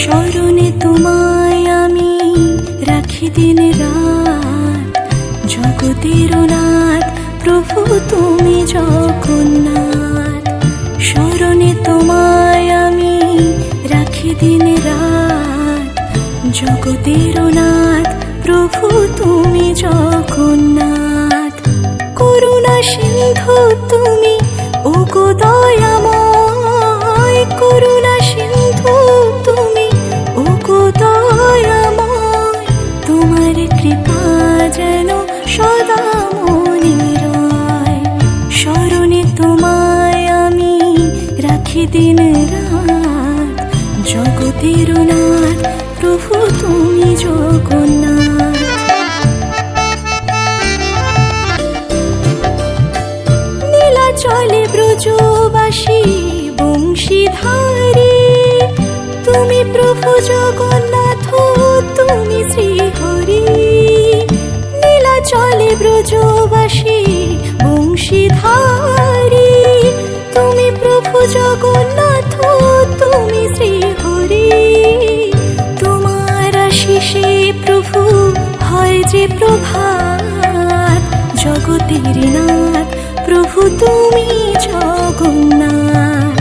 স্মরণে তোমায় আমি রাখি দিন রাত, জগতের নাথ প্রভু তুমি জগন্নাথ। স্মরণে তোমায় আমি রাখি দিন রাত, জগতের নাথ প্রভু তুমি জগন্নাথ। করুণা সিন্ধু তুমি ওগো দয়াময়, করুণা সিন্ধু তুমি ওগো দয়াময়। তোমার কৃপা যেন সদা মনে রয়। স্মরণে তোমায় আমি রাখি দিন রাত, জগতের নাথ প্রভু তুমি জগন্নাথ। নীলাচলে ব্রজবাসী বংশীধারী, তুমি প্রভু জগন্নাথ তুমি শ্রীহরি। নীলাচলে ব্রজবাসী বংশীধারী, তুমি প্রভু জগন্নাথ তুমি শ্রীহরি। তোমার আশিসে প্রভু হয় যে প্রভাত, জগতের নাথ প্রভু তুমি জগন্নাথ।